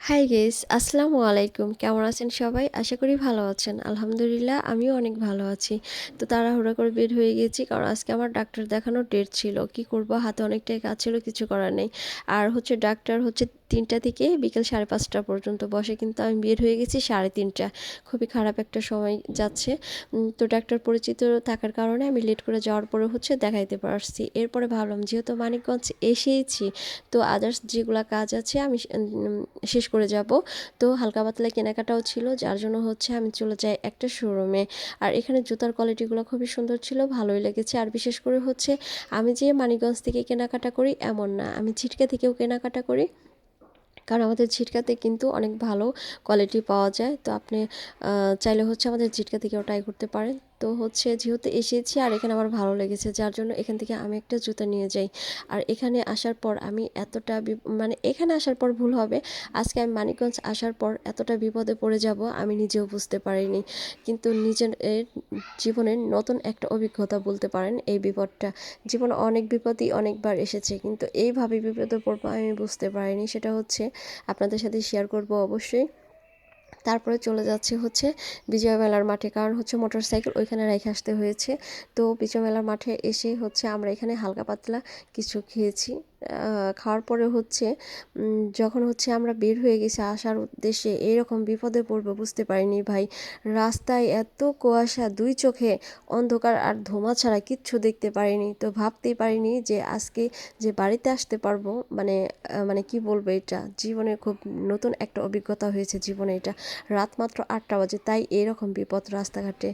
High guess আসসালামু আলাইকুম, কেমন আছেন সবাই? আশা করি ভালো আছেন। আলহামদুলিল্লাহ আমিও অনেক ভালো আছি। তো তাড়াহুড়া করে বের হয়ে গেছি, কারণ আজকে আমার ডাক্তার দেখানোর ডেট ছিল। কি করব, হাতে অনেকটাই কাজ ছিল, কিছু করার নেই। আর ডাক্তার 3টা থেকে বিকেল 5:30 পর্যন্ত বসে, কিন্তু আমি বের হয়ে গেছি 3:30। খুবই খারাপ একটা সময় যাচ্ছে। তো ডাক্তার পরিচিত থাকার কারণে আমি লেট করে যাওয়ার পরে দেখাইতে পারছি। এরপরে ভাবলাম যেহেতু মানিকগঞ্জ এসেইছি, তো আদার্স যেগুলা কাজ আছে আমি শেষ করে যাব। তো হালকা পাতলা কেনাকাটাও ছিল, যার জন্য আমি চলে যাই একটা শোরুমে। আর এখানে জুতার কোয়ালিটিগুলো খুবই সুন্দর ছিল, ভালোই লেগেছে। আর বিশেষ করে আমি যে মানিকগঞ্জ থেকে কেনাকাটা করি এমন না, আমি ছিটকা থেকেও কেনাকাটা করি, কারণ আমাদের ঝিটকাতে কিন্তু অনেক ভালো কোয়ালিটি পাওয়া যায়। তো আপনি চাইলে আমাদের ঝিটকা থেকেও ট্রাই করতে পারেন। তো যেহেতু এসেছি আর এখানে আমার ভালো লেগেছে, যার জন্য এখান থেকে আমি একটা জুতা নিয়ে যাই। আর এখানে আসার পর আমি এতটা মানে এখানে আসার পর ভুল হবে, আজকে আমি মানিকগঞ্জ আসার পর এতটা বিপদে পড়ে যাব আমি নিজেও বুঝতে পারিনি। কিন্তু নিজের জীবনের নতুন একটা অভিজ্ঞতা বলতে পারেন এই বিপদটা। জীবনে অনেক বিপদই অনেকবার এসেছে, কিন্তু এইভাবে বিপদে পড়বো আমি বুঝতে পারিনি। সেটা আপনাদের সাথে শেয়ার করব অবশ্যই। তারপরে চলে যাচ্ছে বিজয় মেলার মাঠে, কারণ মোটরসাইকেল ওইখানে রেখে আসতে হয়েছে। তো বিজয় মেলার মাঠে এসে আমরা এখানে হালকা পাতলা কিছু খেয়েছি। খাওয়ার পরে যখন আমরা বের হয়ে গেছি আসার উদ্দেশ্যে, এরকম বিপদে পড়বো বুঝতে পারিনি ভাই। রাস্তায় এত কুয়াশা, দুই চোখে অন্ধকার আর ধোঁয়া ছাড়া কিচ্ছু দেখতে পারিনি। তো ভাবতেই পারিনি যে আজকে যে বাড়িতে আসতে পারবো, মানে কি বলবো, এটা জীবনে খুব নতুন একটা অভিজ্ঞতা হয়েছে জীবনে এটা। রাত মাত্র 8টা বাজে, তাই এরকম বিপদ রাস্তাঘাটে।